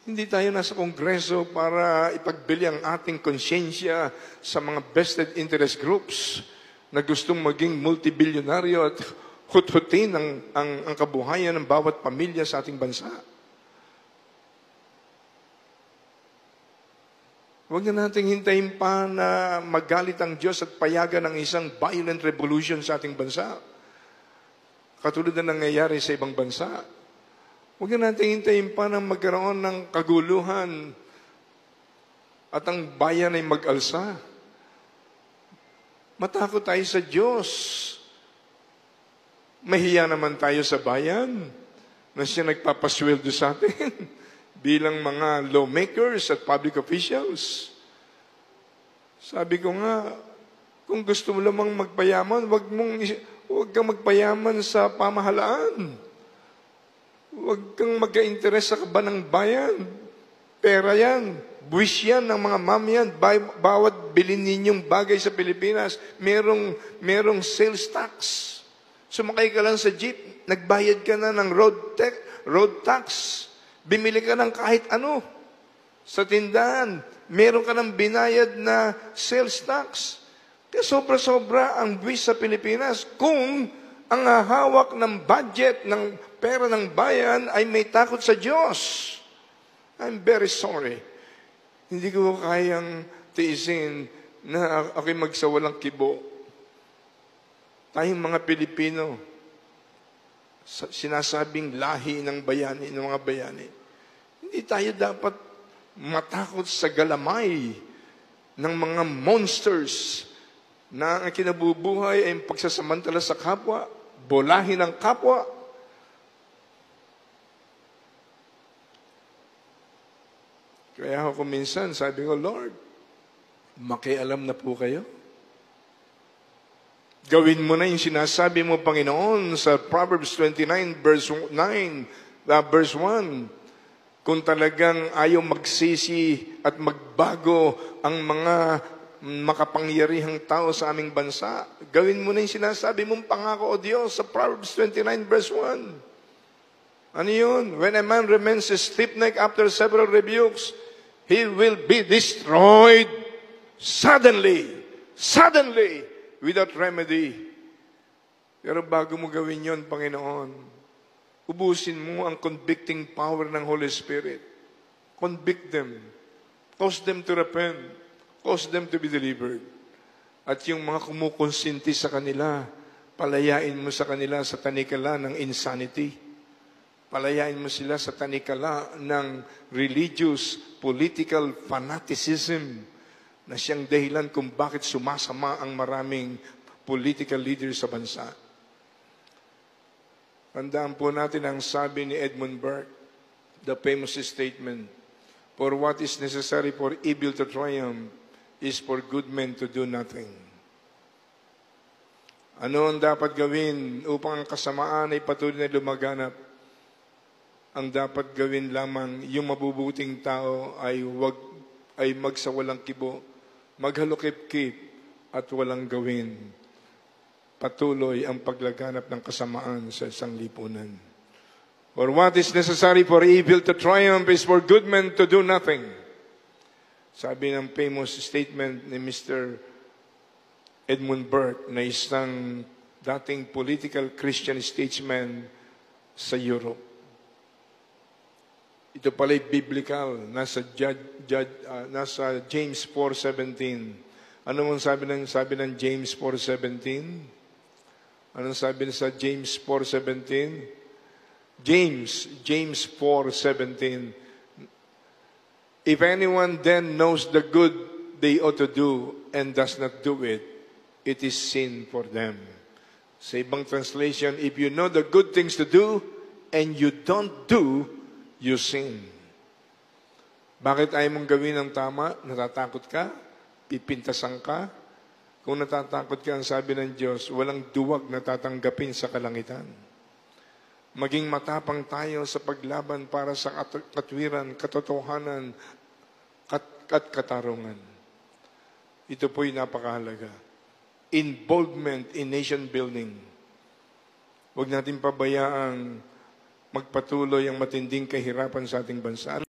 Hindi tayo nasa kongreso para ipagbili ang ating konsyensya sa mga vested interest groups na gustong maging multibilyonaryo at hut-hutin ang kabuhayan ng bawat pamilya sa ating bansa. Huwag na nating hintayin pa na magalit ang Diyos at payagan ng isang violent revolution sa ating bansa. Katulad na nangyayari sa ibang bansa. Huwag na natin hintayin pa na magkaroon ng kaguluhan at ang bayan ay mag-alsa. Matakot tayo sa Diyos. Mahiya naman tayo sa bayan na siya nagpapasweldo sa atin bilang mga lawmakers at public officials. Sabi ko nga, kung gusto mo lamang magpayaman, huwag kang magpayaman sa pamahalaan. Huwag kang magka-interest sa kaban ng bayan. Pera yan. Buwis yan ng mga mamiyan. Bawat bilhin ninyong bagay sa Pilipinas, merong sales tax. Sumakay ka lang sa jeep, nagbayad ka na ng road tax. Bimili ka ng kahit ano. Sa tindahan, meron ka ng binayad na sales tax. Kaya sobra-sobra ang buwis sa Pilipinas kung ang hawak ng budget ng pera ng bayan ay may takot sa Diyos. I'm very sorry. Hindi ko kayang tiisin na ako'y magsawalang kibo. Tayong mga Pilipino, sinasabing lahi ng bayani, ng mga bayani, hindi tayo dapat matakot sa galamay ng mga monsters na ang kinabubuhay ay pagsasamantala sa kapwa, bolahin ng kapwa. Kaya ako minsan, sabi ko, Lord, makialam na po kayo. Gawin mo na yung sinasabi mo, Panginoon, sa Proverbs 29, verse 1. Kung talagang ayaw magsisi at magbago ang mga makapangyarihang tao sa aming bansa, gawin mo na yung sinasabi mong pangako, O Diyos, sa Proverbs 29, verse 1. Ano yun? When a man remains stiff-necked after several rebukes, he will be destroyed suddenly, without remedy. Pero bago mo gawin yon, Panginoon, ubusin mo ang convicting power ng Holy Spirit. Convict them. Cause them to repent. Cause them to be delivered. At yung mga kumukonsinti sa kanila, palayain mo sa kanila sa tanikala ng insanity. Palayain mo sila sa tanikala ng religious, political fanaticism na siyang dahilan kung bakit sumasama ang maraming political leaders sa bansa. Tandaan po natin ang sabi ni Edmund Burke, the famous statement, "For what is necessary for evil to triumph is for good men to do nothing." Ano ang dapat gawin upang ang kasamaan ay patuloy na lumaganap? Ang dapat gawin lamang, yung mabubuting tao ay magsawalang kibo, maghalukip-kip at walang gawin. Patuloy ang paglaganap ng kasamaan sa isang lipunan. For what is necessary for evil to triumph is for good men to do nothing. Sabi ng famous statement ni Mr. Edmund Burke na isang dating political Christian statesman sa Europe. Ito pala'y biblical, nasa James 4:17. Ano mong sabi ng James 4:17? Anong sabi sa James 4:17? James 4:17. If anyone then knows the good they ought to do and does not do it, it is sin for them. Sa ibang translation, if you know the good things to do and you don't do, you sin. Bakit ayaw mong gawin ang tama? Natatakot ka? Pipintasan ka? Kung natatakot ka, ang sabi ng Diyos, walang duwag na tatanggapin sa kalangitan. Maging matapang tayo sa paglaban para sa katwiran, katotohanan, at katarungan. Ito po'y napakahalaga. Involvement in nation building. Huwag natin pabayaang magpatuloy ang matinding kahirapan sa ating bansa.